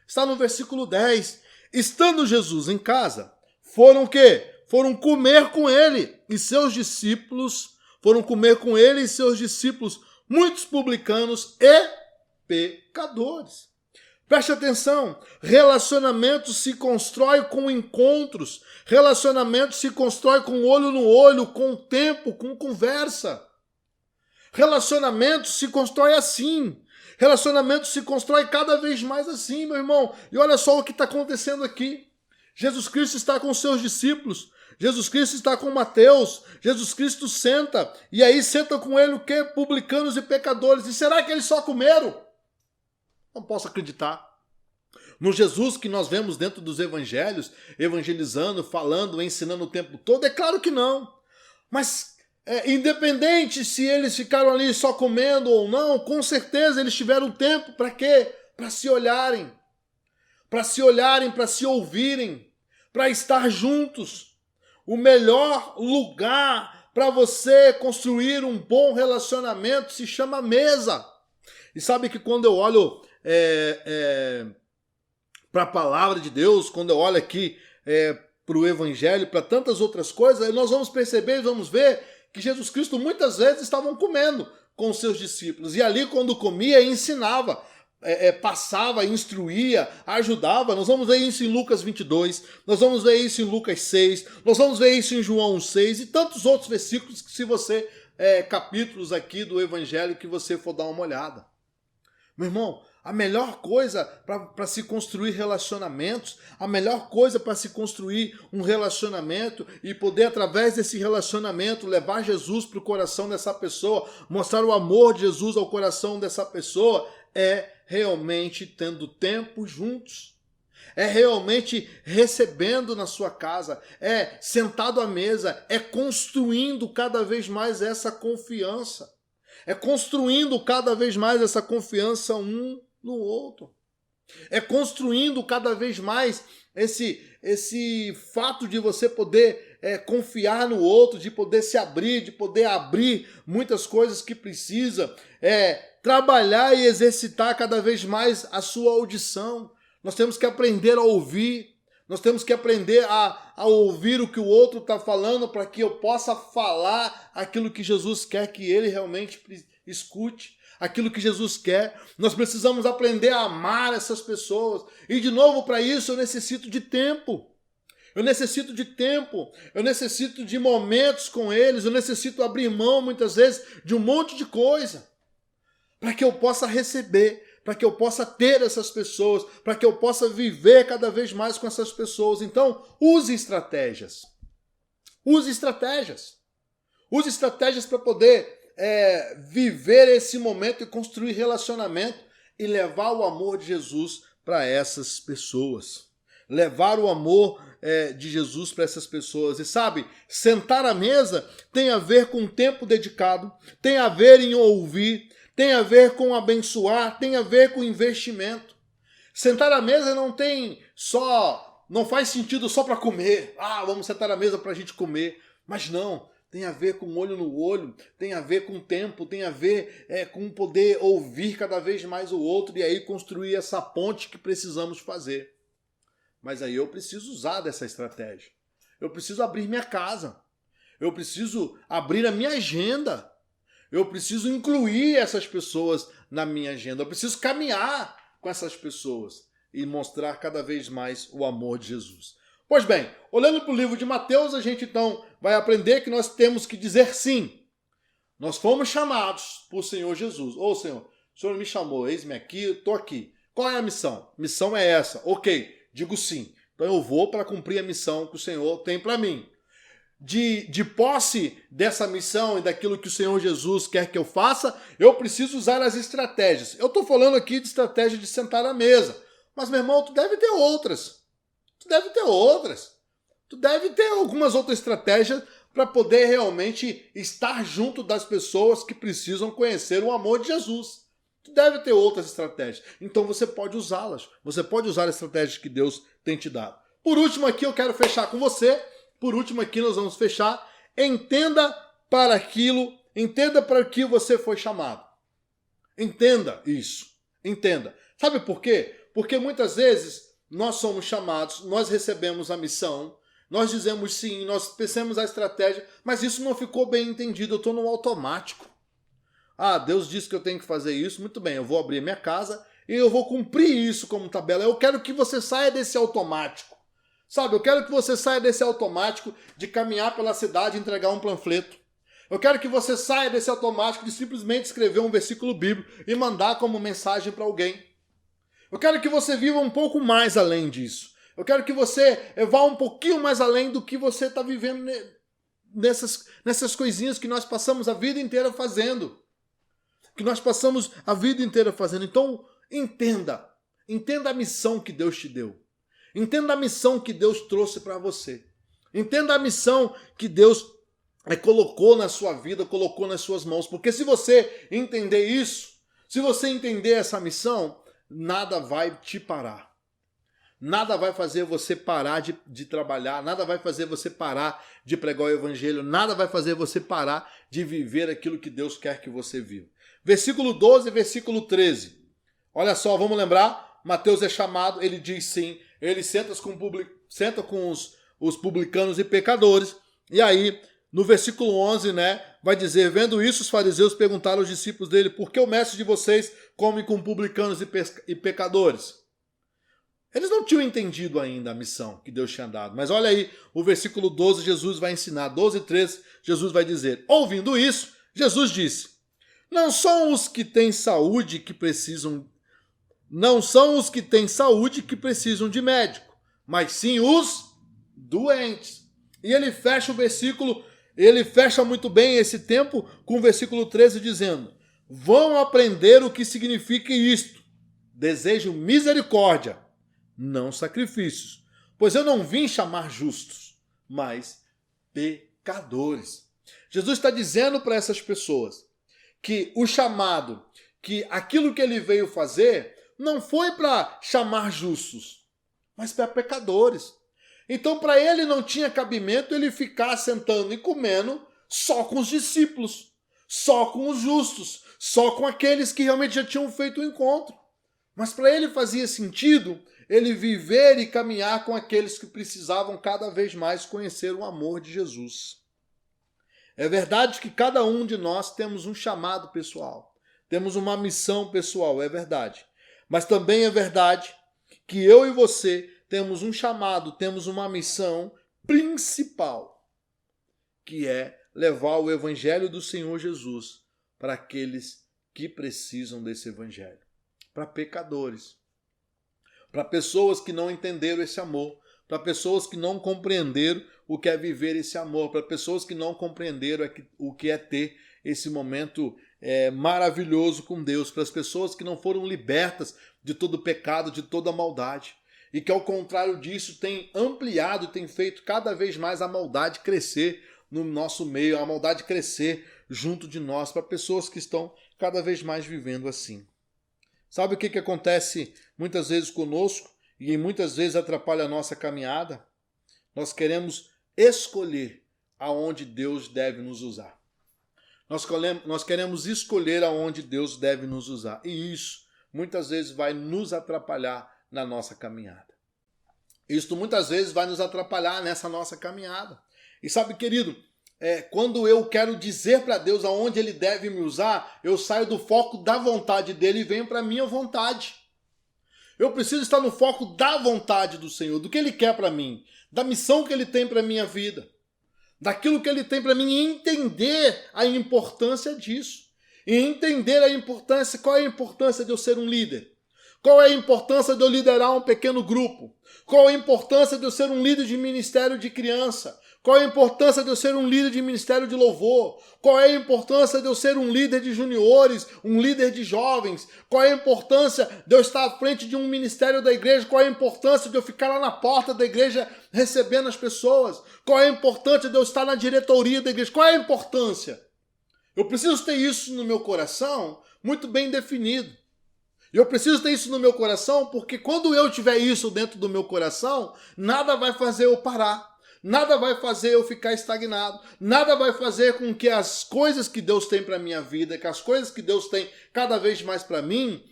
Speaker 7: Está no versículo 10. Estando Jesus em casa, foram o quê? Foram comer com ele e seus discípulos. Foram comer com ele e seus discípulos, muitos publicanos e pecadores. Preste atenção, relacionamento se constrói com encontros, relacionamento se constrói com olho no olho, com tempo, com conversa. Relacionamento se constrói assim, relacionamento se constrói cada vez mais assim, meu irmão. E olha só o que está acontecendo aqui. Jesus Cristo está com seus discípulos Jesus Cristo está com Mateus, Jesus Cristo senta, e aí senta com ele o quê? Publicanos e pecadores. E será que eles só comeram? Não posso acreditar. No Jesus que nós vemos dentro dos evangelhos, evangelizando, falando, ensinando o tempo todo, é claro que não. Mas, independente se eles ficaram ali só comendo ou não, com certeza eles tiveram tempo para quê? Para se olharem, para se ouvirem, para estar juntos. O melhor lugar para você construir um bom relacionamento se chama mesa. E sabe que quando eu olho para a palavra de Deus, quando eu olho aqui para o evangelho, para tantas outras coisas, nós vamos perceber e vamos ver que Jesus Cristo muitas vezes estavam comendo com os seus discípulos. E ali quando comia, ensinava, passava, instruía, ajudava. Nós vamos ver isso em Lucas 22, nós vamos ver isso em Lucas 6, nós vamos ver isso em João 6 e tantos outros versículos que se você, capítulos aqui do evangelho que você for dar uma olhada. Meu irmão, a melhor coisa para se construir relacionamentos, a melhor coisa para se construir um relacionamento e poder, através desse relacionamento, levar Jesus para o coração dessa pessoa, mostrar o amor de Jesus ao coração dessa pessoa, é realmente tendo tempo juntos. É realmente recebendo na sua casa, é sentado à mesa, é construindo cada vez mais essa confiança. É construindo cada vez mais essa confiança um no outro. É construindo cada vez mais esse fato de você poder confiar no outro, de poder se abrir, de poder abrir muitas coisas que precisa, trabalhar e exercitar cada vez mais a sua audição. Nós temos que aprender a ouvir, nós temos que aprender a ouvir o que o outro está falando para que eu possa falar aquilo que Jesus quer que ele realmente escute, aquilo que Jesus quer. Nós precisamos aprender a amar essas pessoas. E de novo, para isso eu necessito de tempo. Eu necessito de tempo, eu necessito de momentos com eles, eu necessito abrir mão muitas vezes de um monte de coisa para que eu possa receber, para que eu possa ter essas pessoas, para que eu possa viver cada vez mais com essas pessoas. Então, use estratégias. Use estratégias. Use estratégias para poder viver esse momento e construir relacionamento e levar o amor de Jesus para essas pessoas. Levar o amor de Jesus para essas pessoas. E sabe, sentar à mesa tem a ver com tempo dedicado, tem a ver em ouvir, tem a ver com abençoar, tem a ver com investimento. Sentar à mesa não faz sentido só para comer. Vamos sentar à mesa para a gente comer. Mas não, tem a ver com olho no olho, tem a ver com tempo, tem a ver com poder ouvir cada vez mais o outro e aí construir essa ponte que precisamos fazer. Mas aí eu preciso usar dessa estratégia. Eu preciso abrir minha casa. Eu preciso abrir a minha agenda. Eu preciso incluir essas pessoas na minha agenda. Eu preciso caminhar com essas pessoas e mostrar cada vez mais o amor de Jesus. Pois bem, olhando para o livro de Mateus, a gente então vai aprender que nós temos que dizer sim. Nós fomos chamados por Senhor Jesus. Senhor, o Senhor me chamou, eis-me aqui, estou aqui. Qual é a missão? Missão é essa. Ok, digo sim. Então eu vou para cumprir a missão que o Senhor tem para mim. De posse dessa missão e daquilo que o Senhor Jesus quer que eu faça, eu preciso usar as estratégias. Eu estou falando aqui de estratégia de sentar à mesa. Mas, meu irmão, tu deve ter outras. Tu deve ter algumas outras estratégias para poder realmente estar junto das pessoas que precisam conhecer o amor de Jesus. Tu deve ter outras estratégias. Então você pode usá-las. Você pode usar as estratégias que Deus tem te dado. Por último aqui eu quero fechar com você. Por último aqui nós vamos fechar. Entenda para que você foi chamado. Entenda isso. Entenda. Sabe por quê? Porque muitas vezes nós somos chamados, nós recebemos a missão, nós dizemos sim, nós pensamos a estratégia, mas isso não ficou bem entendido, eu estou no automático. Deus disse que eu tenho que fazer isso, muito bem, eu vou abrir minha casa e eu vou cumprir isso como tabela. Eu quero que você saia desse automático. Sabe, eu quero que você saia desse automático de caminhar pela cidade e entregar um panfleto. Eu quero que você saia desse automático de simplesmente escrever um versículo bíblico e mandar como mensagem para alguém. Eu quero que você viva um pouco mais além disso. Eu quero que você vá um pouquinho mais além do que você está vivendo nessas coisinhas que nós passamos a vida inteira fazendo. Então, entenda a missão que Deus te deu. Entenda a missão que Deus trouxe para você. Entenda a missão que Deus colocou na sua vida, colocou nas suas mãos. Porque se você entender isso, se você entender essa missão, nada vai te parar. Nada vai fazer você parar de trabalhar, nada vai fazer você parar de pregar o evangelho, nada vai fazer você parar de viver aquilo que Deus quer que você viva. Versículo 12, versículo 13. Olha só, vamos lembrar, Mateus é chamado, ele diz sim, ele senta com os publicanos e pecadores, e aí, no versículo 11, vai dizer, vendo isso, os fariseus perguntaram aos discípulos dele, por que o mestre de vocês come com publicanos e pecadores? Eles não tinham entendido ainda a missão que Deus tinha dado. Mas olha aí, o versículo 12, Jesus vai ensinar. 12 e 13, Jesus vai dizer. Ouvindo isso, Jesus disse, não são os que têm saúde que precisam de médico, mas sim os doentes. E ele fecha o versículo, ele fecha muito bem esse tempo com o versículo 13 dizendo, vão aprender o que significa isto. Desejo misericórdia, não sacrifícios, pois eu não vim chamar justos, mas pecadores. Jesus está dizendo para essas pessoas que o chamado, que aquilo que ele veio fazer, não foi para chamar justos, mas para pecadores. Então, para ele não tinha cabimento ele ficar sentando e comendo só com os discípulos, só com os justos, só com aqueles que realmente já tinham feito o encontro. Mas para ele fazia sentido ele viver e caminhar com aqueles que precisavam cada vez mais conhecer o amor de Jesus. É verdade que cada um de nós temos um chamado pessoal, temos uma missão pessoal, é verdade. Mas também é verdade que eu e você temos um chamado, temos uma missão principal, que é levar o evangelho do Senhor Jesus para aqueles que precisam desse evangelho, para pecadores. Para pessoas que não entenderam esse amor, para pessoas que não compreenderam o que é viver esse amor, para pessoas que não compreenderam o que é ter esse momento maravilhoso com Deus, para as pessoas que não foram libertas de todo o pecado, de toda a maldade, e que ao contrário disso tem ampliado, tem feito cada vez mais a maldade crescer no nosso meio, a maldade crescer junto de nós, para pessoas que estão cada vez mais vivendo assim. Sabe o que acontece muitas vezes conosco e muitas vezes atrapalha a nossa caminhada? Nós queremos escolher aonde Deus deve nos usar. Nós queremos escolher aonde Deus deve nos usar. E isso muitas vezes vai nos atrapalhar na nossa caminhada. Isso muitas vezes vai nos atrapalhar nessa nossa caminhada. E sabe, querido, quando eu quero dizer para Deus aonde Ele deve me usar, eu saio do foco da vontade dEle e venho para a minha vontade. Eu preciso estar no foco da vontade do Senhor, do que Ele quer para mim, da missão que Ele tem para a minha vida, daquilo que Ele tem para mim, e entender a importância disso. E entender qual é a importância de eu ser um líder. Qual é a importância de eu liderar um pequeno grupo? Qual é a importância de eu ser um líder de ministério de criança? Qual é a importância de eu ser um líder de ministério de louvor? Qual é a importância de eu ser um líder de juniores, um líder de jovens? Qual é a importância de eu estar à frente de um ministério da igreja? Qual é a importância de eu ficar lá na porta da igreja recebendo as pessoas? Qual é a importância de eu estar na diretoria da igreja? Qual é a importância? Eu preciso ter isso no meu coração muito bem definido. E eu preciso ter isso no meu coração porque quando eu tiver isso dentro do meu coração, nada vai fazer eu parar. Nada vai fazer eu ficar estagnado. Nada vai fazer com que as coisas que Deus tem para a minha vida, que as coisas que Deus tem cada vez mais para mim,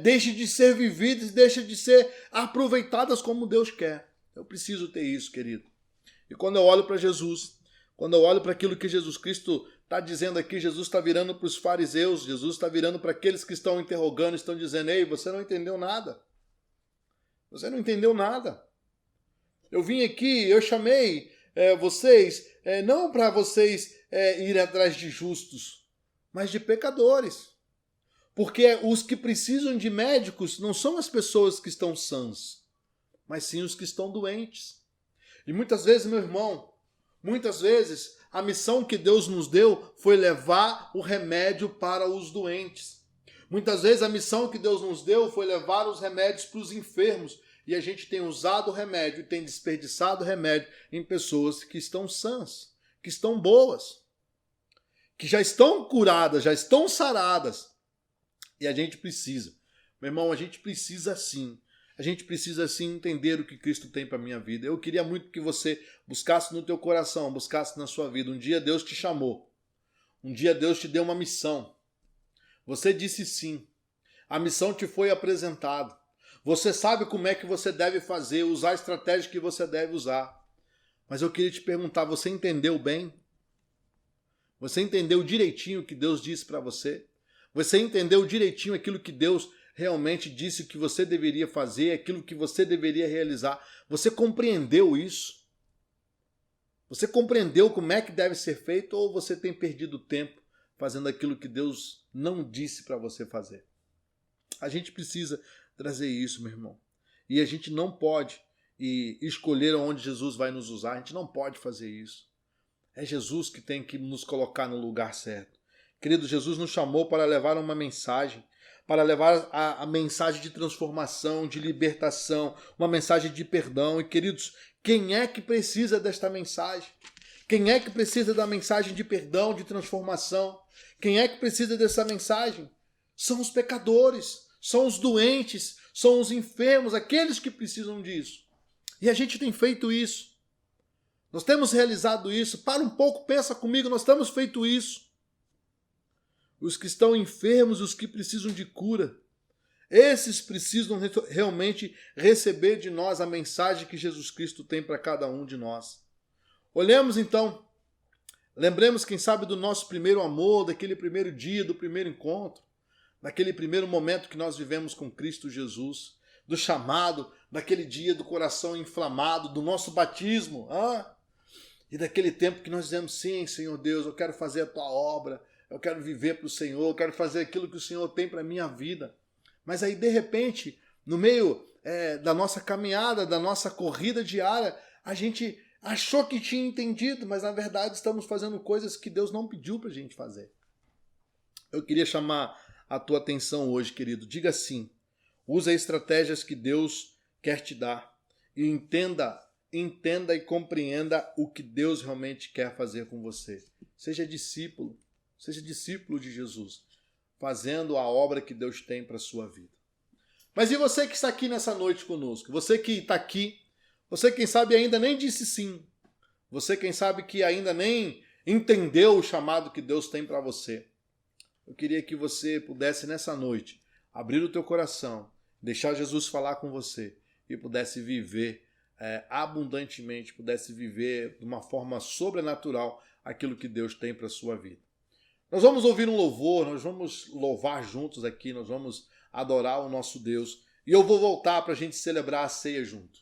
Speaker 7: deixe de ser vividas, deixe de ser aproveitadas como Deus quer. Eu preciso ter isso, querido. E quando eu olho para Jesus, quando eu olho para aquilo que Jesus Cristo está dizendo aqui, Jesus está virando para os fariseus, Jesus está virando para aqueles que estão interrogando, estão dizendo, ei, você não entendeu nada. Você não entendeu nada. Eu vim aqui, eu chamei vocês, não para vocês irem atrás de justos, mas de pecadores. Porque os que precisam de médicos não são as pessoas que estão sãs, mas sim os que estão doentes. E muitas vezes, meu irmão, muitas vezes a missão que Deus nos deu foi levar o remédio para os doentes. Muitas vezes a missão que Deus nos deu foi levar os remédios para os enfermos. E a gente tem usado o remédio e tem desperdiçado o remédio em pessoas que estão sãs, que estão boas, que já estão curadas, já estão saradas. E a gente precisa, meu irmão, a gente precisa sim entender o que Cristo tem para a minha vida. Eu queria muito que você buscasse no teu coração, buscasse na sua vida. Um dia Deus te chamou, um dia Deus te deu uma missão. Você disse sim, a missão te foi apresentada. Você sabe como é que você deve fazer, usar a estratégia que você deve usar. Mas eu queria te perguntar, você entendeu bem? Você entendeu direitinho o que Deus disse para você? Você entendeu direitinho aquilo que Deus realmente disse que você deveria fazer, aquilo que você deveria realizar? Você compreendeu isso? Você compreendeu como é que deve ser feito ou você tem perdido tempo fazendo aquilo que Deus não disse para você fazer? A gente precisa trazer isso, meu irmão. E a gente não pode escolher onde Jesus vai nos usar. A gente não pode fazer isso. É Jesus que tem que nos colocar no lugar certo. Querido, Jesus nos chamou para levar uma mensagem, para levar a mensagem de transformação, de libertação, uma mensagem de perdão. E, queridos, quem é que precisa desta mensagem? Quem é que precisa da mensagem de perdão, de transformação? Quem é que precisa dessa mensagem? São os pecadores, são os doentes, são os enfermos, aqueles que precisam disso. E a gente tem feito isso. Nós temos realizado isso. Para um pouco, pensa comigo, nós temos feito isso. Os que estão enfermos, os que precisam de cura, esses precisam realmente receber de nós a mensagem que Jesus Cristo tem para cada um de nós. Olhemos então, lembremos, quem sabe, do nosso primeiro amor, daquele primeiro dia, do primeiro encontro, daquele primeiro momento que nós vivemos com Cristo Jesus, do chamado, daquele dia do coração inflamado, do nosso batismo, e daquele tempo que nós dizemos, sim, Senhor Deus, eu quero fazer a tua obra, eu quero viver para o Senhor, eu quero fazer aquilo que o Senhor tem para a minha vida. Mas aí, de repente, no meio da nossa caminhada, da nossa corrida diária, a gente achou que tinha entendido, mas na verdade estamos fazendo coisas que Deus não pediu para a gente fazer. Eu queria chamar a tua atenção hoje, querido. Diga sim. Use estratégias que Deus quer te dar. E entenda e compreenda o que Deus realmente quer fazer com você. Seja discípulo de Jesus, fazendo a obra que Deus tem para a sua vida. Mas e você que está aqui nessa noite conosco? Você que está aqui, você quem sabe ainda nem disse sim. Você quem sabe que ainda nem entendeu o chamado que Deus tem para você. Eu queria que você pudesse nessa noite abrir o teu coração, deixar Jesus falar com você e pudesse viver abundantemente, pudesse viver de uma forma sobrenatural aquilo que Deus tem para a sua vida. Nós vamos ouvir um louvor, nós vamos louvar juntos aqui, nós vamos adorar o nosso Deus e eu vou voltar para a gente celebrar a ceia junto.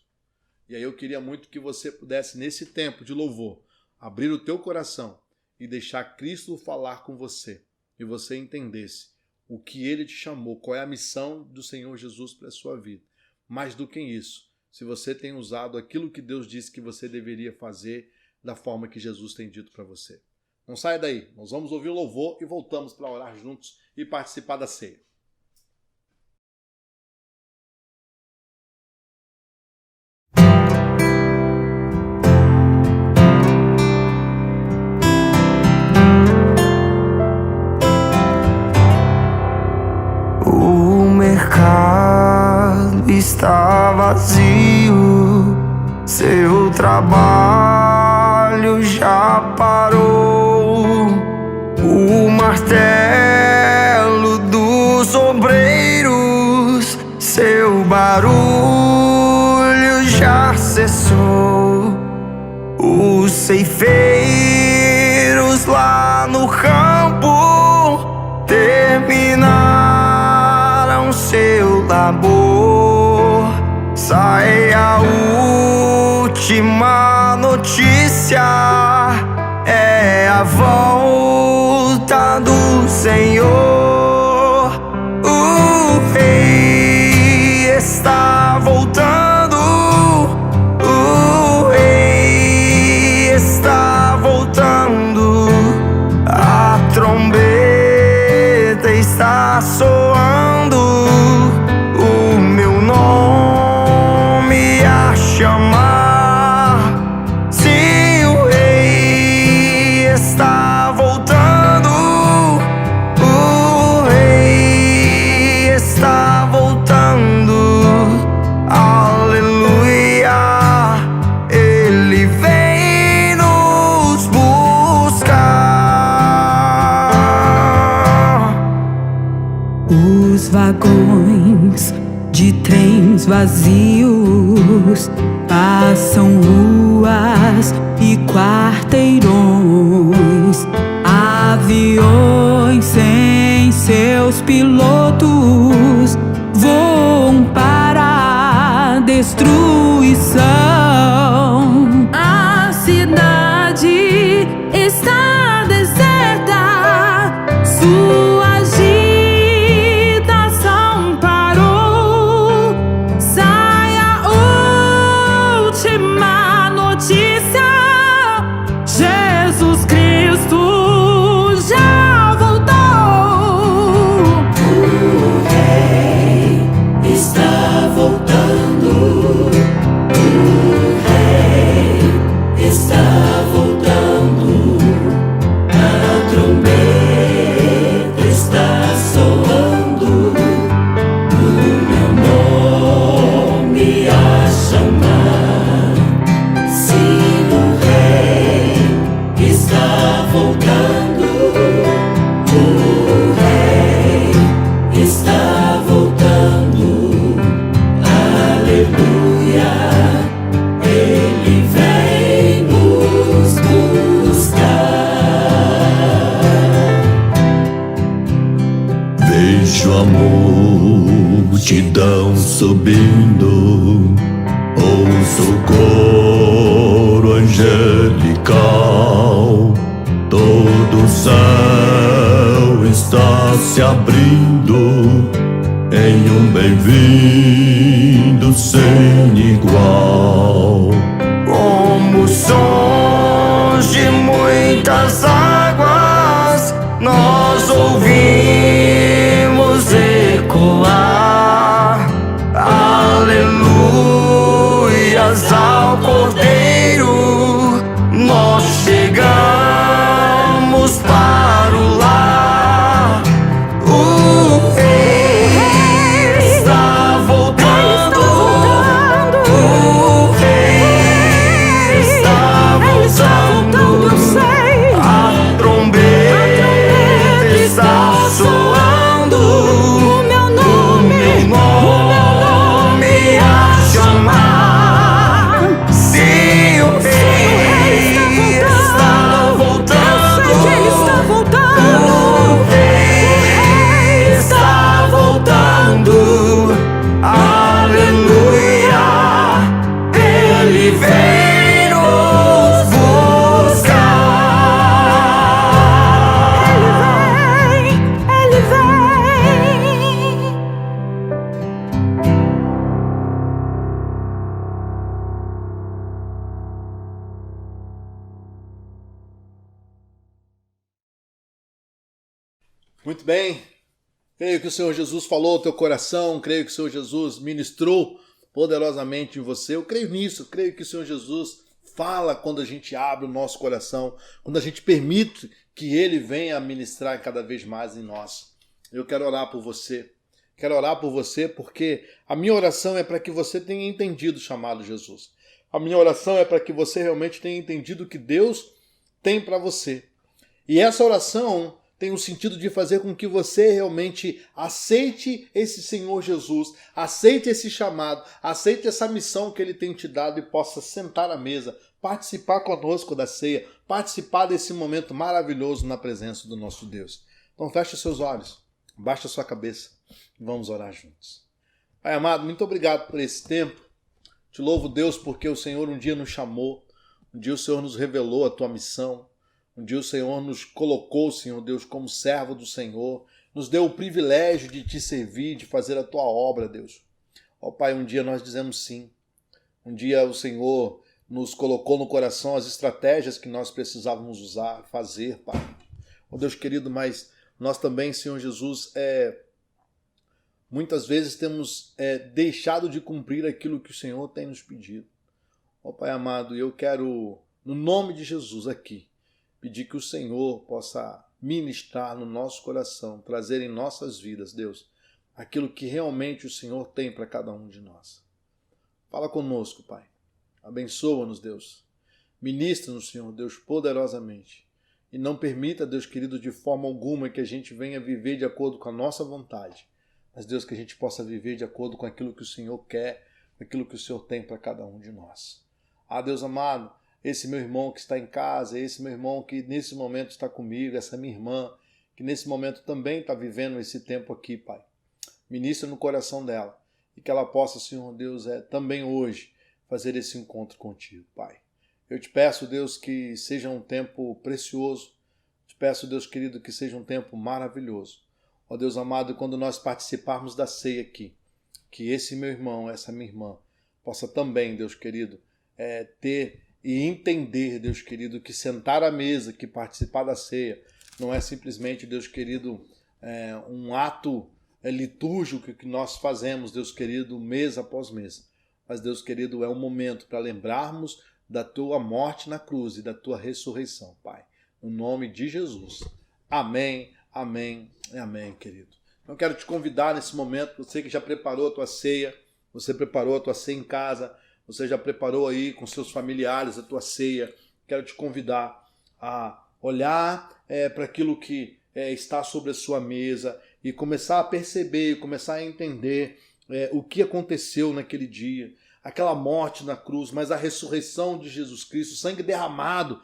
Speaker 7: E aí eu queria muito que você pudesse, nesse tempo de louvor, abrir o teu coração e deixar Cristo falar com você. E você entendesse o que Ele te chamou, qual é a missão do Senhor Jesus para a sua vida. Mais do que isso, se você tem usado aquilo que Deus disse que você deveria fazer da forma que Jesus tem dito para você. Não saia daí, nós vamos ouvir o louvor e voltamos para orar juntos e participar da ceia.
Speaker 8: Está vazio, seu trabalho já parou. O martelo dos obreiros, seu barulho já cessou. Os ceifeiros lá no campo terminaram seu labor. Sai a última notícia, é a volta do Senhor. O Rei está voltando,
Speaker 9: vagões de trens vazios passam ruas e quarteirões, aviões sem seus pilotos voam para a destruição. A cidade está deserta, sua agitação parou. Sai a última notícia: Jesus Cristo já voltou. O Rei está voltando. O Rei está voltando. A trombeta está soando. O meu nome a chamar. Sim, o Rei está voltando. O Rei está voltando. Aleluia. Ele vem nos buscar. Vejo a multidão subindo, ouço o coro angelical. Todo o céu está se abrindo em um bem-vindo sem igual. Como sons de muitas águas, nós ouvimos ecoar. Aleluias ao Cordeiro, nós chegamos para o lar. O Rei está voltando. O Rei está voltando. A trombeta está soando. O meu nome a chamar. Sim, o Rei está voltando. O Rei está voltando. Aleluia. Ele vem nos buscar. Ele vem.
Speaker 7: Muito bem. Creio que o Senhor Jesus falou ao teu coração, creio que o Senhor Jesus ministrou poderosamente em você. Eu creio nisso, creio que o Senhor Jesus fala quando a gente abre o nosso coração, quando a gente permite que Ele venha ministrar cada vez mais em nós. Eu quero orar por você. Quero orar por você porque a minha oração é para que você tenha entendido o chamado Jesus. A minha oração é para que você realmente tenha entendido o que Deus tem para você. E essa oração tem o sentido de fazer com que você realmente aceite esse Senhor Jesus, aceite esse chamado, aceite essa missão que Ele tem te dado e possa sentar à mesa, participar conosco da ceia, participar desse momento maravilhoso na presença do nosso Deus. Então feche os seus olhos, baixe a sua cabeça e vamos orar juntos. Pai amado, muito obrigado por esse tempo. Te louvo, Deus, porque o Senhor um dia nos chamou, um dia o Senhor nos revelou a tua missão. Um dia o Senhor nos colocou, Senhor Deus, como servo do Senhor, nos deu o privilégio de te servir, de fazer a tua obra, Deus. Ó Pai, um dia nós dizemos sim. Um dia o Senhor nos colocou no coração as estratégias que nós precisávamos usar, fazer, Pai. Ó Deus querido, mas nós também, Senhor Jesus, muitas vezes temos deixado de cumprir aquilo que o Senhor tem nos pedido. Ó Pai amado, eu quero, no nome de Jesus aqui, pedir que o Senhor possa ministrar no nosso coração, trazer em nossas vidas, Deus, aquilo que realmente o Senhor tem para cada um de nós. Fala conosco, Pai. Abençoa-nos, Deus. Ministra-nos, Senhor Deus, poderosamente. E não permita, Deus querido, de forma alguma que a gente venha viver de acordo com a nossa vontade, mas Deus, que a gente possa viver de acordo com aquilo que o Senhor quer, com aquilo que o Senhor tem para cada um de nós. Deus amado, esse meu irmão que está em casa, esse meu irmão que nesse momento está comigo, essa minha irmã, que nesse momento também está vivendo esse tempo aqui, Pai. Ministra no coração dela e que ela possa, Senhor Deus, também hoje fazer esse encontro contigo, Pai. Eu te peço, Deus, que seja um tempo precioso. Te peço, Deus querido, que seja um tempo maravilhoso. Ó Deus amado, quando nós participarmos da ceia aqui, que esse meu irmão, essa minha irmã, possa também, Deus querido, ter e entender, Deus querido, que sentar à mesa, que participar da ceia, não é simplesmente, Deus querido, um ato litúrgico que nós fazemos, Deus querido, mês após mês. Mas, Deus querido, é um momento para lembrarmos da tua morte na cruz e da tua ressurreição, Pai. No nome de Jesus. Amém, amém e amém, querido. Eu quero te convidar nesse momento, você que já preparou a tua ceia, você preparou a tua ceia em casa, você já preparou aí com seus familiares a tua ceia, quero te convidar a olhar para aquilo que está sobre a sua mesa e começar a perceber, começar a entender o que aconteceu naquele dia, aquela morte na cruz, mas a ressurreição de Jesus Cristo, o sangue derramado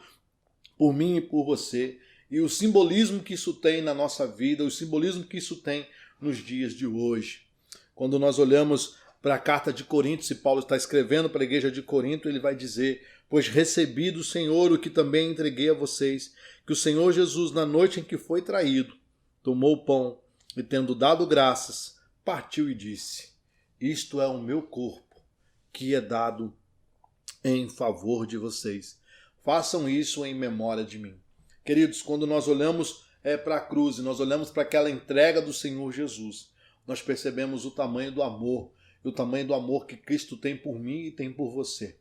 Speaker 7: por mim e por você, e o simbolismo que isso tem na nossa vida, o simbolismo que isso tem nos dias de hoje. Quando nós olhamos para a carta de Coríntios, e Paulo está escrevendo para a igreja de Corinto, ele vai dizer: pois recebi do Senhor o que também entreguei a vocês, que o Senhor Jesus, na noite em que foi traído, tomou o pão e, tendo dado graças, partiu e disse: isto é o meu corpo, que é dado em favor de vocês. Façam isso em memória de mim. Queridos, quando nós olhamos para a cruz e nós olhamos para aquela entrega do Senhor Jesus, nós percebemos o tamanho do amor, e o tamanho do amor que Cristo tem por mim e tem por você.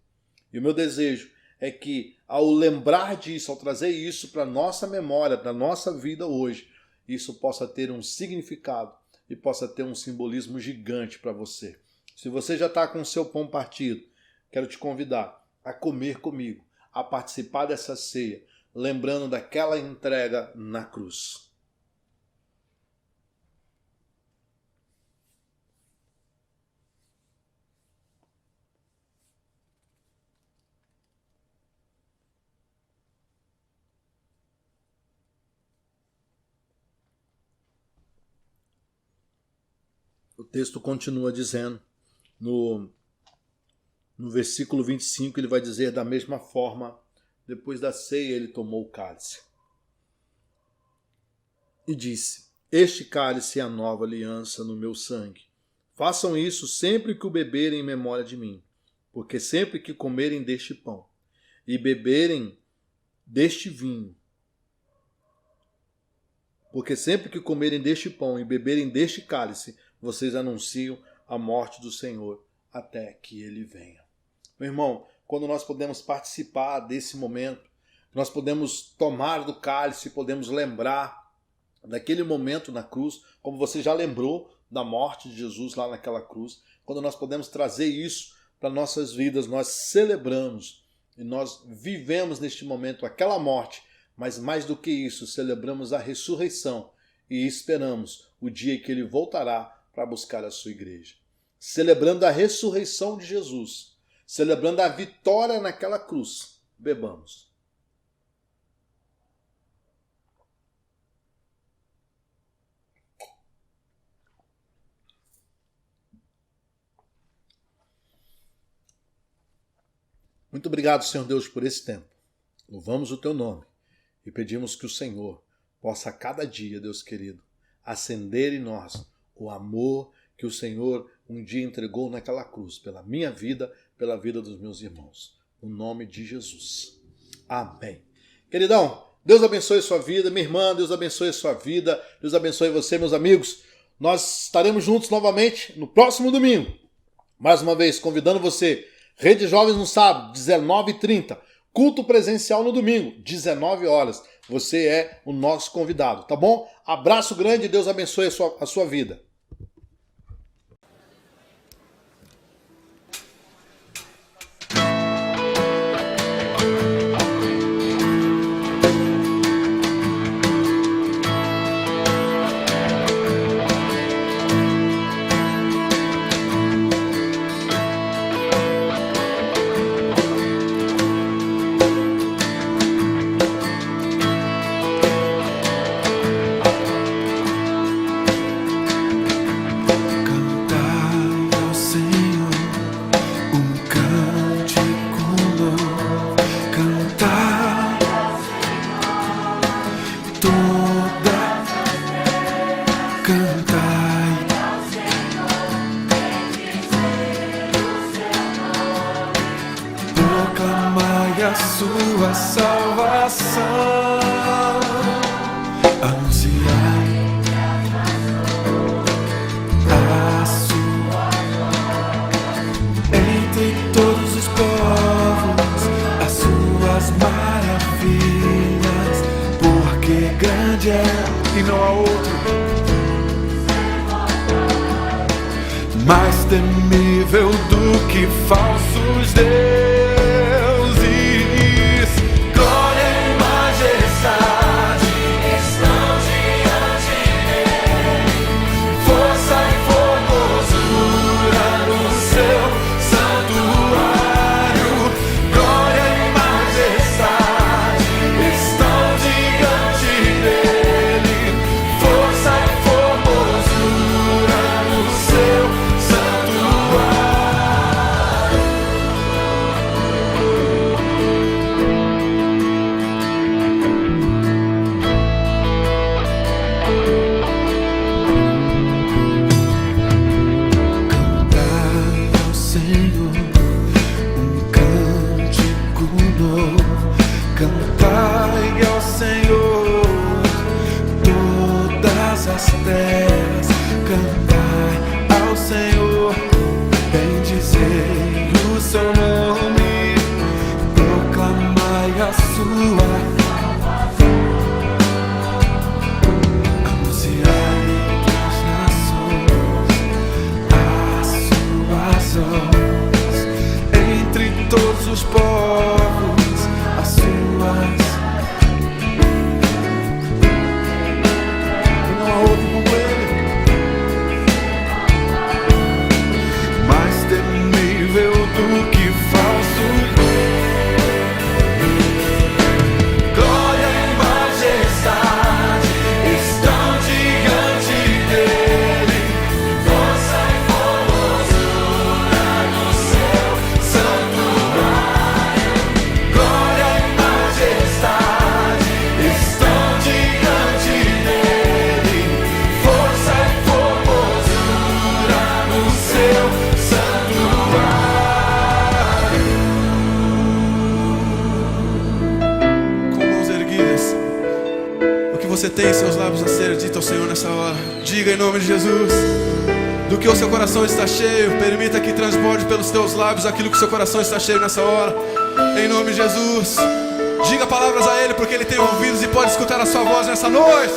Speaker 7: E o meu desejo é que, ao lembrar disso, ao trazer isso para a nossa memória, para a nossa vida hoje, isso possa ter um significado e possa ter um simbolismo gigante para você. Se você já está com o seu pão partido, quero te convidar a comer comigo, a participar dessa ceia, lembrando daquela entrega na cruz. O texto continua dizendo, no versículo 25, ele vai dizer: da mesma forma, depois da ceia, ele tomou o cálice e disse: este cálice é a nova aliança no meu sangue. Façam isso sempre que o beberem em memória de mim, porque sempre que comerem deste pão e beberem deste vinho, porque sempre que comerem deste pão e beberem deste cálice, vocês anunciam a morte do Senhor até que ele venha. Meu irmão, quando nós podemos participar desse momento, nós podemos tomar do cálice, podemos lembrar daquele momento na cruz, como você já lembrou da morte de Jesus lá naquela cruz, quando nós podemos trazer isso para nossas vidas, nós celebramos e nós vivemos neste momento aquela morte, mas mais do que isso, celebramos a ressurreição e esperamos o dia que ele voltará para buscar a sua igreja. Celebrando a ressurreição de Jesus, celebrando a vitória naquela cruz, bebamos. Muito obrigado, Senhor Deus, por esse tempo. Louvamos o teu nome e pedimos que o Senhor possa a cada dia, Deus querido, acender em nós o amor que o Senhor um dia entregou naquela cruz, pela minha vida, pela vida dos meus irmãos. No nome de Jesus. Amém. Queridão, Deus abençoe a sua vida. Minha irmã, Deus abençoe a sua vida. Deus abençoe você, meus amigos. Nós estaremos juntos novamente no próximo domingo. Mais uma vez, convidando você. Rede Jovens no sábado, 19h30. Culto presencial no domingo, 19 horas. Você é o nosso convidado, tá bom? Abraço grande e Deus abençoe a sua vida.
Speaker 9: toda. Cantai proclamai a sua salvação, anunciai a sua entre todos os povos, as suas maravilhas, porque grande é e não há outro, mais temível do que falsos deuses. Glória e majestade estão diante dele, força e formosura no seu santuário. Glória e majestade estão diante dele, força e formosura no seu cantai ao Senhor todas as terras, cantai ao Senhor, bendizei o seu nome, proclamai a sua, anunciai às nações as suas obras, entre todos os povos as suas. Não há outro como ele, mais temível do que falsos. Glória e majestade estão diante dele, força e formosura no seu santuário. Glória e majestade estão diante dele, força e formosura no seu santuário. Com mãos erguidas, o que você tem em seus lábios a ser dito ao Senhor nessa hora, diga em nome de Jesus. Do que o seu coração está cheio, permita que transborde pelos teus lábios aquilo que o seu coração está cheio nessa hora, em nome de Jesus. Diga palavras a Ele, porque Ele tem ouvidos e pode escutar a sua voz nessa noite.